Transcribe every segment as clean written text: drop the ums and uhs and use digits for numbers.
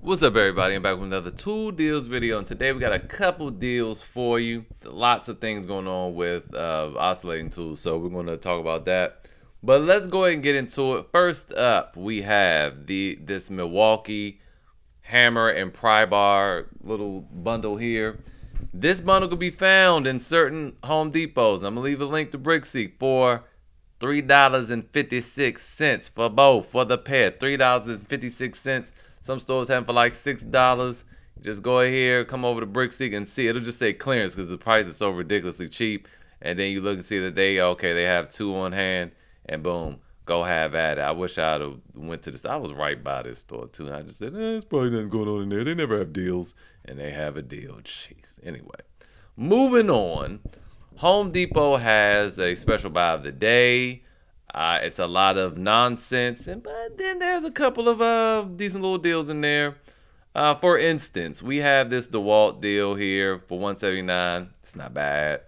What's up, everybody? I'm back with another tool deals video, and today we got a couple deals for you. Lots of things going on with oscillating tools, so we're going to talk about that. But let's go ahead and get into it. First up, we have this Milwaukee hammer and pry bar little bundle here. This bundle can be found in certain Home Depots. I'm gonna leave a link to Brickseek for $3.56 for both, for the pair. $3.56. Some stores have them for like $6. Just go here, come over to Brickseek and see. It'll just say clearance because the price is so ridiculously cheap. And then you look and see that they have two on hand, and boom, go have at it. I wish I'd have went to this. I was right by this store too. And I just said, there's probably nothing going on in there. They never have deals, and they have a deal. Jeez. Anyway, moving on. Home Depot has a special buy of the day. It's a lot of nonsense, but then there's a couple of decent little deals in there. For instance, we have this DeWalt deal here for $179. It's not bad.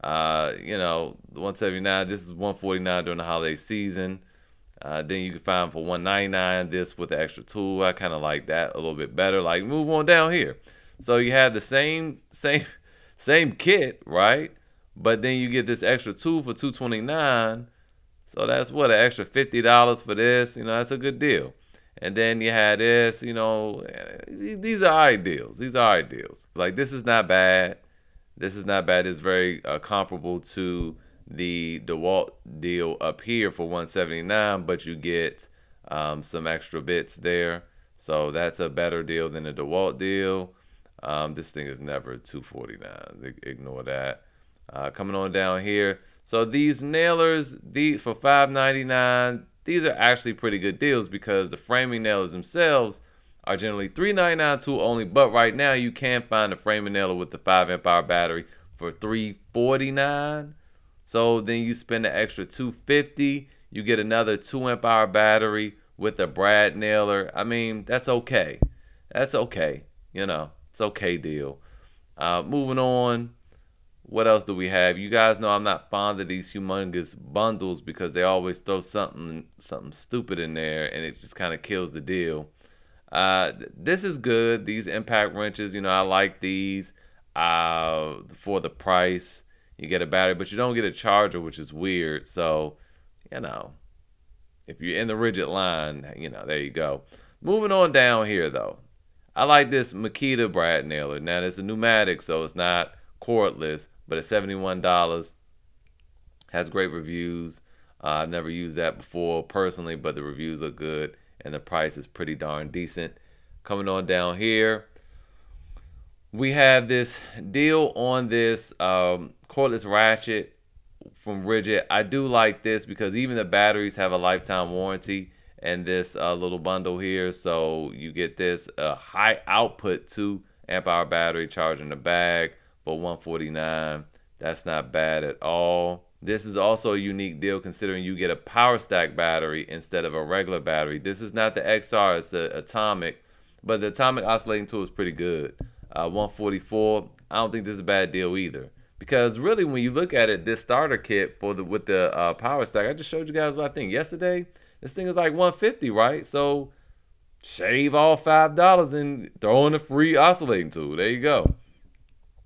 The $179. This is $149 during the holiday season. Then you can find for $199 this with the extra tool. I kind of like that a little bit better. Like, move on down here. So you have the same kit, right? But then you get this extra tool for $229. So that's what, an extra $50 for this. That's a good deal. And then you had this, these are ideals. These are ideals. Like, this is not bad. This is not bad. It's very comparable to the DeWalt deal up here for $179, but you get some extra bits there. So that's a better deal than the DeWalt deal. This thing is never $249. Ignore that. Coming on down here. So these nailers, these for $5.99, these are actually pretty good deals because the framing nailers themselves are generally $3.99 tool only, but right now you can find a framing nailer with the 5 amp hour battery for $3.49. So then you spend the extra $2.50, you get another 2 amp hour battery with a brad nailer. I mean, that's okay. That's okay. It's okay deal. Moving on. What else do we have? You guys know I'm not fond of these humongous bundles because they always throw something stupid in there, and it just kind of kills the deal. This is good. These impact wrenches, I like these for the price. You get a battery, but you don't get a charger, which is weird. So, if you're in the rigid line, there you go. Moving on down here, though. I like this Makita brad nailer. Now, it's a pneumatic, so it's not cordless, but at $71, has great reviews. I've never used that before personally, but the reviews look good and the price is pretty darn decent. Coming on down here, we have this deal on this cordless ratchet from Ridgid. I do like this because even the batteries have a lifetime warranty and this little bundle here. So you get this high output 2 amp hour battery charger in the bag for $149. That's not bad at all. This is also a unique deal considering you get a power stack battery instead of a regular battery. This is not the XR, it's the Atomic, but the Atomic oscillating tool is pretty good. $144. I don't think this is a bad deal either, because really when you look at it, this starter kit with the power stack, I just showed you guys what I think yesterday. This thing is like $150, right? So shave off $5 and throw in a free oscillating tool. There you go.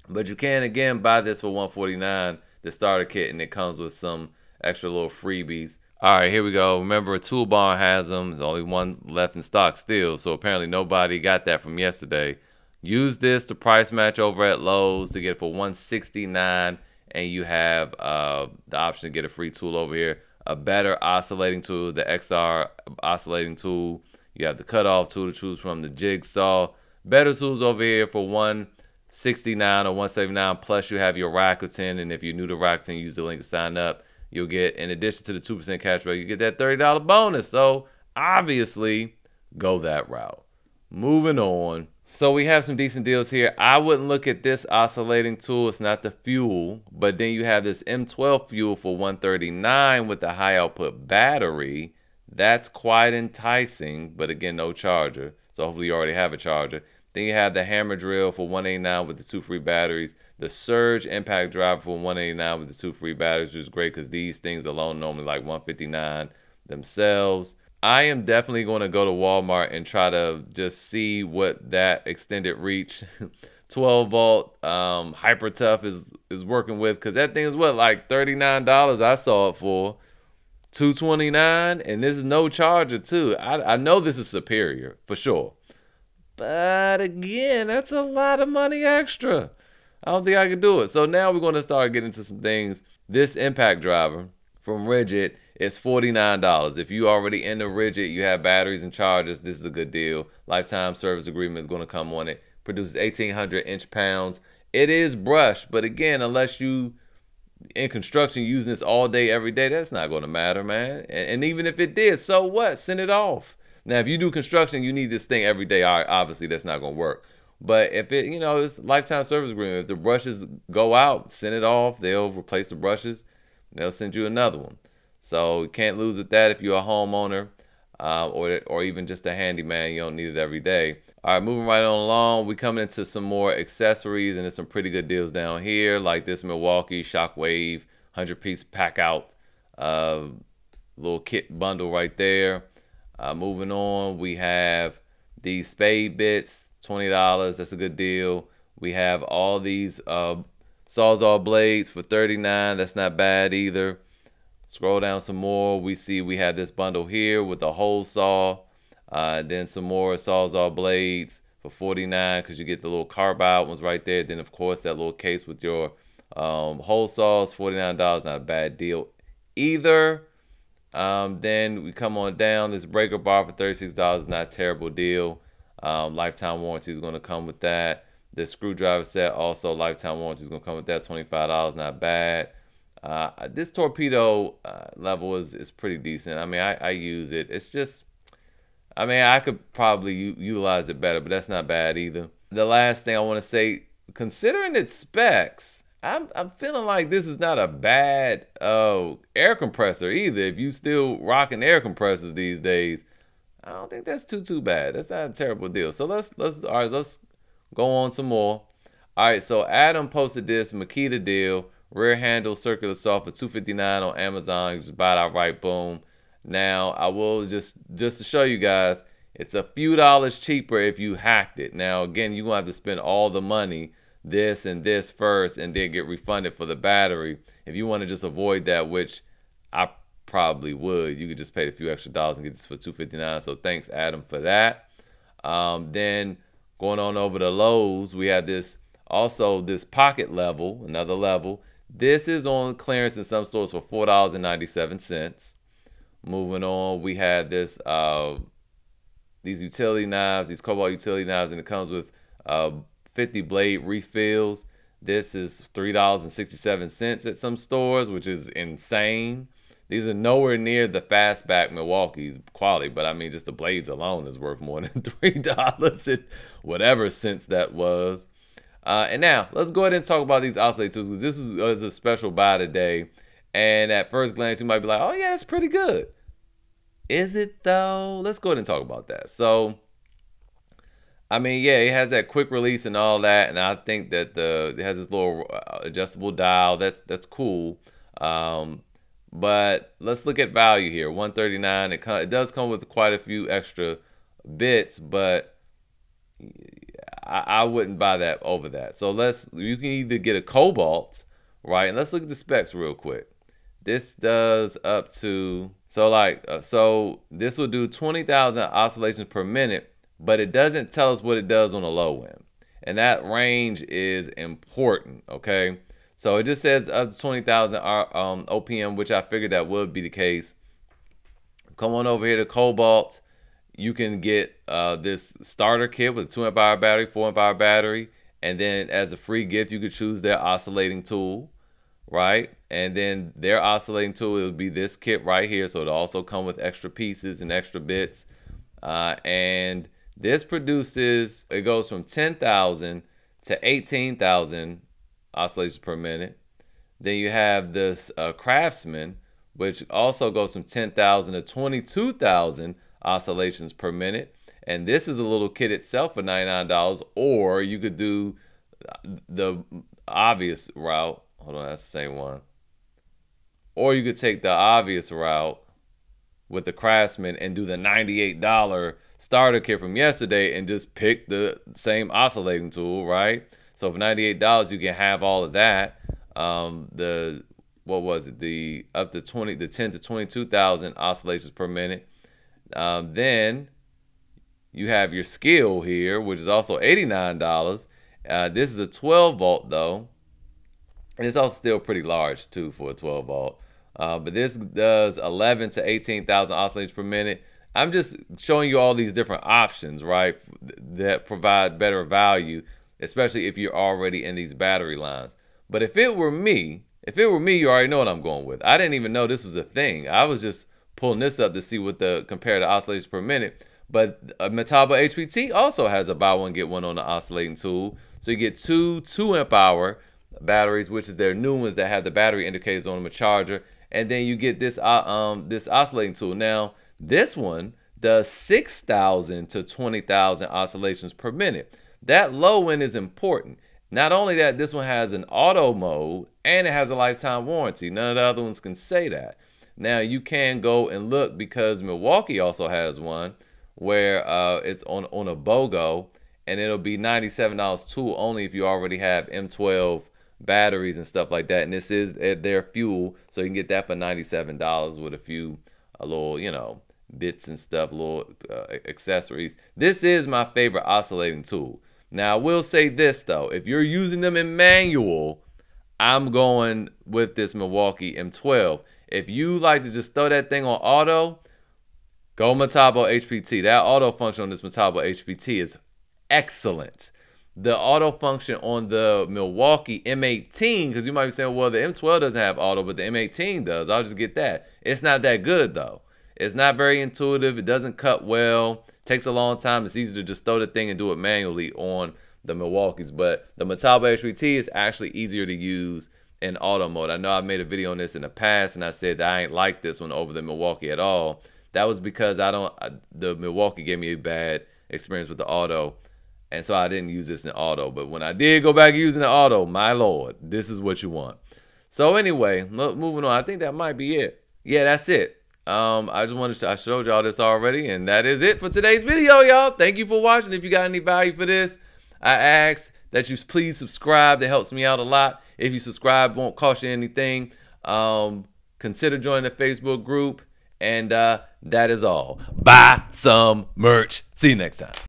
But you can, again, buy this for $149, the starter kit, and it comes with some extra little freebies. All right, here we go. Remember, Tool Barn has them. There's only one left in stock still, so apparently nobody got that from yesterday. Use this to price match over at Lowe's to get it for $169, and you have the option to get a free tool over here. A better oscillating tool, the XR oscillating tool. You have the cutoff tool to choose from, the jigsaw. Better tools over here for $169 or $179, plus you have your Rakuten, and if you're new to Rakuten, use the link to sign up. You'll get, in addition to the 2% cashback, you get that $30 bonus. So obviously, go that route. Moving on. So we have some decent deals here. I wouldn't look at this oscillating tool. It's not the fuel, but then you have this M12 fuel for $139 with the high output battery. That's quite enticing, but again, no charger. So hopefully you already have a charger. Then you have the hammer drill for $189 with the 2 free batteries. The surge impact driver for $189 with the 2 free batteries, which is great because these things alone normally like $159 themselves. I am definitely going to go to Walmart and try to just see what that extended reach 12 volt hyper tough is working with, because that thing is what, like $39 I saw it for. 229, and this is no charger too. I know this is superior for sure. But again, that's a lot of money extra. I don't think I can do it. So now we're going to start getting into some things. This impact driver from Rigid is $49. If you already in the Rigid, you have batteries and chargers, this is a good deal. Lifetime service agreement is going to come on it. Produces 1,800 inch-pounds. It is brushed, but again, unless you in construction using this all day, every day, that's not going to matter, man. And even if it did, so what? Send it off. Now, if you do construction, you need this thing every day. All right, obviously, that's not going to work. But if it, it's lifetime service agreement. If the brushes go out, send it off. They'll replace the brushes. They'll send you another one. So you can't lose with that if you're a homeowner or even just a handyman. You don't need it every day. All right, moving right on along, we coming into some more accessories, and there's some pretty good deals down here, like this Milwaukee Shockwave 100-piece pack out little kit bundle right there. Moving on, we have these spade bits, $20. That's a good deal. We have all these Sawzall blades for $39. That's not bad either. Scroll down some more. We have this bundle here with the whole saw. Then some more Sawzall blades for $49, because you get the little carbide ones right there. Then, of course, that little case with your whole saws, $49. Not a bad deal either. Then we come on down. This breaker bar for $36, not a terrible deal. Lifetime warranty is going to come with that. This screwdriver set, also lifetime warranty is going to come with that, $25, not bad. This torpedo level is pretty decent. I mean, I use it. It's just, I mean, I could probably utilize it better, but that's not bad either. The last thing I want to say, considering its specs, I'm feeling like this is not a bad air compressor either. If you still rocking air compressors these days, I don't think that's too bad. That's not a terrible deal. So let's go on some more. All right, so Adam posted this Makita deal, rear handle circular saw for $259 on Amazon. You just buy it outright, boom. Now I will just to show you guys, it's a few dollars cheaper if you hacked it. Now again, you're gonna have to spend all the money, this and this first, and then get refunded for the battery. If you want to just avoid that, which I probably would, you could just pay a few extra dollars and get this for $259. So thanks, Adam, for that. Then going on over to Lowe's, we have this pocket level, another level. This is on clearance in some stores for $4.97. Moving on, we have this these utility knives, these Cobalt utility knives, and it comes with 50 blade refills. This is $3.67 at some stores, which is insane. These are nowhere near the Fastback Milwaukee's quality, but I mean, just the blades alone is worth more than $3 and whatever cents that was. And now, let's go ahead and talk about these oscillator tools, because this is a special buy today. And at first glance, you might be like, oh yeah, that's pretty good. Is it though? Let's go ahead and talk about that. So, I mean, yeah, it has that quick release and all that, and I think that it has this little adjustable dial. That's cool. But let's look at value here. $139. It does come with quite a few extra bits, but I wouldn't buy that over that. So you can either get a Cobalt, right? And let's look at the specs real quick. This does up to, so this will do 20,000 oscillations per minute, but it doesn't tell us what it does on the low end. And that range is important, okay? So it just says up to 20,000 OPM, which I figured that would be the case. Come on over here to Cobalt. You can get this starter kit with a 2 amp hour battery, 4 amp hour battery, and then as a free gift, you could choose their oscillating tool, right? And then their oscillating tool, it would be this kit right here. So it'll also come with extra pieces and extra bits. And this produces, it goes from 10,000 to 18,000 oscillations per minute. Then you have this Craftsman, which also goes from 10,000 to 22,000 oscillations per minute. And this is a little kit itself for $99, or you could do the obvious route. Hold on, that's the same one. Or you could take the obvious route with the Craftsman and do the $98 starter kit from yesterday and just pick the same oscillating tool, right? So for $98 you can have all of that. What was it? The up to 10 to 22,000 oscillations per minute. Then you have your skill here, which is also $89. This is a 12 volt though, and it's also still pretty large too for a 12 volt. But this does 11 to 18,000 oscillations per minute. I'm just showing you all these different options, right, that provide better value, especially if you're already in these battery lines. But if it were me, you already know what I'm going with. I didn't even know this was a thing. I was just pulling this up to see what the compare to oscillations per minute. But Metabo HPT also has a buy one get one on the oscillating tool. So you get two 2-amp hour batteries, which is their new ones that have the battery indicators on them, a charger, and then you get this this oscillating tool. Now this one does 6,000 to 20,000 oscillations per minute. That low end is important. Not only that, this one has an auto mode and it has a lifetime warranty. None of the other ones can say that. Now you can go and look because Milwaukee also has one where it's on a BOGO, and it'll be $97 tool only if you already have M12 batteries and stuff like that. And this is their fuel, so you can get that for $97 with a little, you know, bits and stuff, little accessories. This is my favorite oscillating tool. Now I will say this though, if you're using them in manual, I'm going with this Milwaukee M12. If you like to just throw that thing on auto, go Metabo HPT. That auto function on this Metabo HPT is excellent. The auto function on the Milwaukee M18, because you might be saying, well, the M12 doesn't have auto, but the M18 does. I'll just get that. It's not that good, though. It's not very intuitive. It doesn't cut well. It takes a long time. It's easy to just throw the thing and do it manually on the Milwaukees. But the Metabo HPT is actually easier to use in auto mode. I know I've made a video on this in the past, and I said that I ain't like this one over the Milwaukee at all. That was because the Milwaukee gave me a bad experience with the auto, and so I didn't use this in auto. But when I did go back using the auto, my lord, this is what you want. So anyway, moving on. I think that might be it. Yeah, that's it. I showed y'all this already, and that is it for today's video, y'all. Thank you for watching. If you got any value for this, I ask that you please subscribe. That helps me out a lot. If you subscribe, won't cost you anything. Consider joining the Facebook group. And that is all. Buy some merch. See you next time.